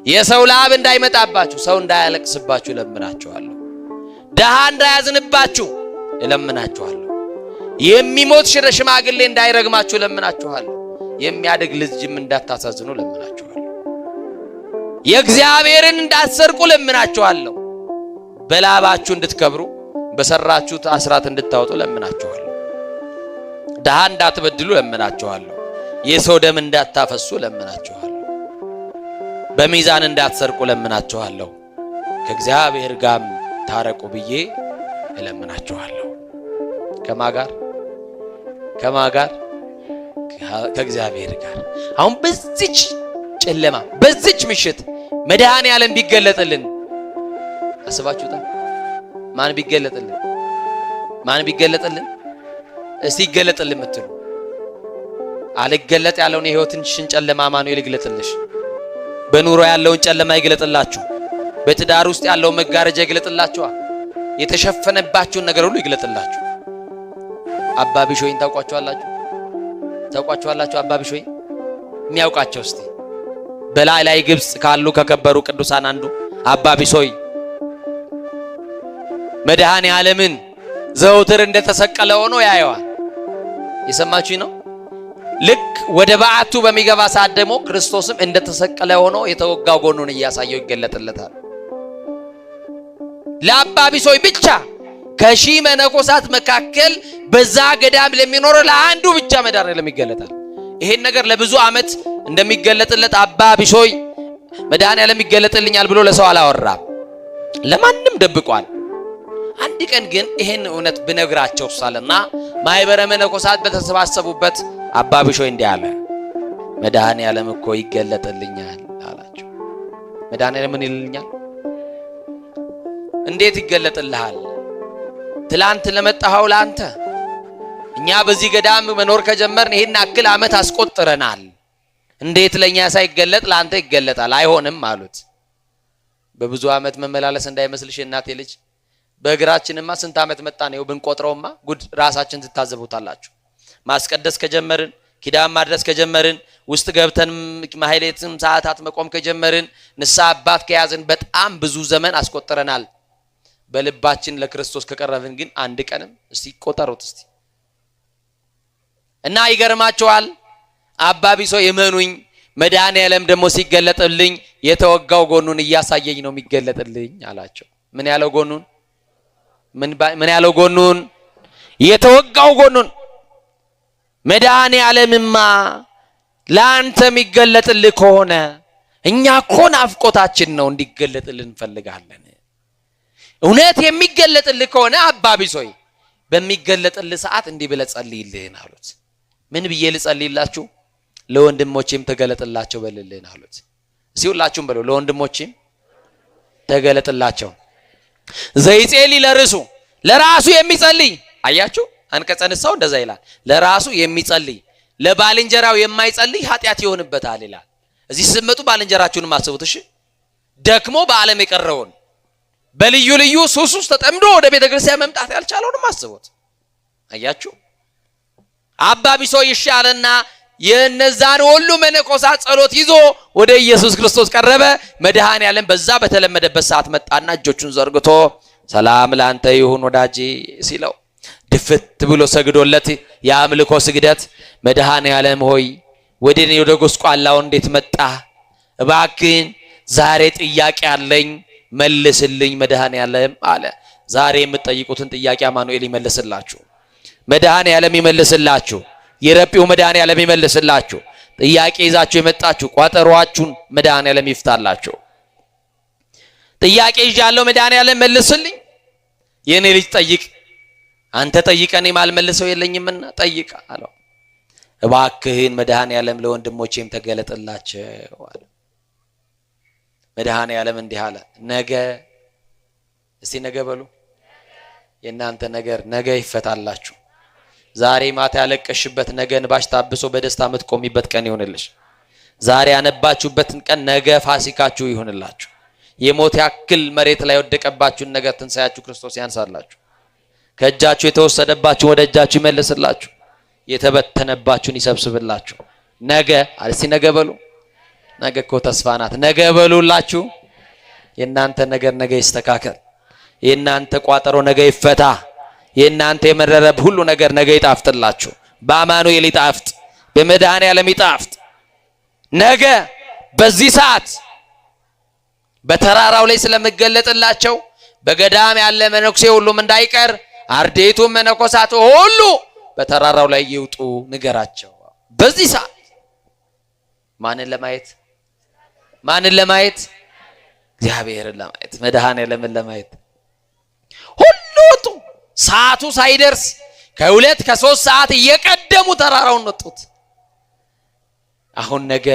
የሰው ላብ እንዳይመጣባችሁ ሰው እንዳያለቅስባችሁ ለምናችኋለሁ። ደሃ እንዳያዝንባችሁ ለምናችኋለሁ። የሚሞት ሽማግሌ እንዳይረግማችሁ ለምናችኋለሁ። የሚያድግ ልጅም እንዳታሳዝኑ ለምናችኋለሁ። የእግዚአብሔርን እንዳትሰርቁ ለምናችኋለሁ። በላባችሁ እንድትከብሩ በሰራችሁት አስራት እንድታወጡ ለምናችኋለሁ። ደሃ እንዳትበድሉ ለምናችኋለሁ። የሰው ደም እንዳታፈሱ ለምናችኋለሁ። በሚዛን እንዳትሰርቁ ለምናችኋለሁ። ከእግዚአብሔር ጋር ታረቁ ብዬ እለምናችኋለሁ። ከማጋር ከእግዚአብሔር ጋር። አሁን በዚች ጨለማ በዚች ምሽት መድኃኔዓለም ቢገለጥልን አስባችሁታል? ማን ቢገለጥልን እስቲ ይገለጥልን ምትሉ አልገለጥ ያለውን የህይወትን ጨለማ አማኑኤል ይግለጥልሽ። በኑሮ ያለውን ጨለማ ይግለጥላችሁ። በትዳር ውስጥ ያለው መጋረጃ ይግለጥላችሁ። የተሸፈነባችሁን ነገር ሁሉ ይግለጥላችሁ። አባ ቢሾይን ታውቋቸዋላችሁ? አባ ቢሾይ የሚያውቃቸው እስቲ በላይ ግብጽ ካሉ ከከበሩ ቅዱሳን አንዱ አባ ቢሾይ መድኃኔዓለምን ዘውትር እንደተሰቀለ ሆኖ ያየዋል። የሰማችሁኝ ነው? ልክ ወደ በዓቱ በሚገባ ሰዓት ደግሞ ክርስቶስም እንደተሰቀለ ሆኖ የተወጋው ጎኑን እያሳየው ይገለጥለታል። ለአባ ቢሾይ ብቻ ከሺህ መነኮሳት መካከል በዛ ገዳም ለሚኖር ለአንዱ ብቻ መድኃኔዓለም ይገለጣል። ይሄን ነገር ለብዙ ዓመት እንደሚገለጥለት አባ ቢሾይ መድኃኔዓለም ይገለጥልኛል ብሎ ለሰው አላወራም፣ ለማንም ደብቋል። አንድ ቀን ግን ይሄን እውነት ብነግራቸው ሳለና ማይበረ መነኮሳት በተሰባሰቡበት አባ ቢሾይ እንዲህ አለ፣ መድኃኔዓለም እኮ ይገለጥልኛል አላቸው። መድኃኔዓለም ምን ይልልኛል? እንዴት ይገለጥልሃል? ትላንት ለመጣኸው ላንተ እኛ በዚህ ገዳም መኖር ከጀመርን ይሄን አክል ዓመት አስቆጥረናል። እንዴት ለኛ ሳይገለጥ ላንተ ይገለጣል? አይሆንም አሉት። በብዙ ዓመት መመላለስ እንዳይመስልሽ እናቴ ልጅ፣ በእግራችንማ ስንት ዓመት መጣን? ነው ብንቆጥረውማ ጉድ ራሳችን ትታዘቡታላችሁ። ማስቀደስ ከጀመርን ኪዳን ማድረስ ከጀመርን ውስጥ ገብተን ማህሌትም ሰዓታት መቆም ከጀመርን ንስሐ አባት ከያዝን በጣም ብዙ ዘመን አስቆጥረናል። በልባችን ለክርስቶስ ከቀረብን ግን አንድ ቀንም እስቲ ቆጠሩት እስቲ። እና ይገርማቸዋል። አባ ቢሾይ የመኑኝ መድኃኔዓለም ደግሞ ሲገለጥልኝ የተወጋው ጎኑን እያሳየኝ ነው የሚገለጥልኝ አላቸው። ምን ያለው ጎኑን? ምን ያለው ጎኑን? የተወጋው ጎኑን። መድኃኔዓለምማ ላንተ የሚገለጥልህ ከሆነ እኛ እኮ ናፍቆታችን ነው እንዲገለጥልን እንፈልጋለን። እውነት የሚገለጥልህ ከሆነ አባ ቢሾይ በሚገለጥልህ ሰዓት እንዲህ ብለህ ጸልይልኝ አሉት። ምን ብዬ ልጸልይላችሁ? ለወንድሞቼም ተገለጥላቸው በልልኝ አሉት። እስቲ ሁላችሁም በሉ፣ ለወንድሞቼም ተገለጥላቸው። ዘይጼሊ ለርሱ ለራሱ የሚጸልይ አያችሁ፣ አንቀጸ ንስሐው እንደዛ ይላል። ለራሱ የሚጸልይ ለባልንጀራው የማይጸልይ ኃጢአት ይሆንበታል ይላል። እዚህ ስትመጡ ባልንጀራችሁንም አስቡት እሺ። ደክሞ በዓለም የቀረውን በልዩ ልዩ ሱስ ውስጥ ተጠምዶ ወደ ቤተክርስቲያን መምጣት ያልቻለውንም አስቡት። አያችሁ፣ አባ ቢሾይ ይሻለና የነዛን ሁሉ መነኮሳት ጸሎት ይዞ ወደ ኢየሱስ ክርስቶስ ቀረበ። መድኃኔዓለም በዛ በተለመደበት ሰዓት መጣና እጆቹን ዘርግቶ ሰላም ላንተ ይሁን ወዳጄ ሲለው ድፍት ብሎ ሰግዶለት የአምልኮ ስግደት መድኃኔዓለም ሆይ ወደኔ ወደ ጎስቋላው እንዴት መጣ? እባክህን ዛሬ ጥያቄ አለኝ መልስልኝ መድኃኔዓለም አለ። ዛሬ የምትጠይቁትን ጥያቄ አማኑኤል ይመልስላችሁ፣ መድኃኔዓለም ይመልስላችሁ፣ የረጲው መድኃኔዓለም ይመልስላችሁ። ጥያቄ ይዛችሁ የመጣችሁ ቋጠሯችሁን መድኃኔዓለም ይፍታላችሁ። ጥያቄ ይዣለሁ መድኃኔዓለም መልስልኝ። የኔ ልጅ ጠይቅ፣ አንተ ጠይቀኔ ማልመልሰው የለኝምና ጠይቅ አለው። እባክህን መድኃኔዓለም ለወንድሞቼም ተገለጥላቸው አለ። መድኃኔዓለም እንዲህ አለ፣ ነገ እስቲ ነገ በሉ፣ የእናንተ ነገር ነገ ይፈታላችሁ። ዛሬ ማታ ያለቀሽበት ነገ እንባሽ ታብሶ በደስታ የምትቆሚበት ቀን ይሁንልሽ። ዛሬ ያነባችሁበትን ቀን ነገ ፋሲካችሁ ይሁንላችሁ። የሞት ያክል መሬት ላይ ወደቀባችሁን ነገር ትንሳያችሁ ክርስቶስ ያንሳላችሁ። ከእጃችሁ የተወሰደባችሁ ወደ እጃችሁ ይመልስላችሁ። የተበተነባችሁን ይሰብስብላችሁ። ነገ እስቲ ነገ በሉ፣ ነገ እኮ ተስፋ ናት። ነገ በሉላችሁ። የእናንተ ነገር ነገ ይስተካከል። የእናንተ ቋጠሮ ነገ ይፈታ። የእናንተ የመረረብ ሁሉ ነገር ነገ ይጣፍጥላችሁ። በአማኑኤል ይጣፍጥ፣ በመድኃኔዓለም ይጣፍጥ። ነገ በዚህ ሰዓት በተራራው ላይ ስለምገለጥላቸው በገዳም ያለ መነኩሴ ሁሉም እንዳይቀር አርዴቱም መነኮሳት ሁሉ በተራራው ላይ ይውጡ ንገራቸው። በዚህ ሰዓት ማንን ለማየት? ማንን ለማየት? እግዚአብሔርን ለማየት፣ መድኃኔዓለምን ለማየት ሁሉ ወጡ። ሰዓቱ ሳይደርስ ከ2 ከ3 ሰዓት እየቀደሙ ተራራውን ወጡት። አሁን ነገ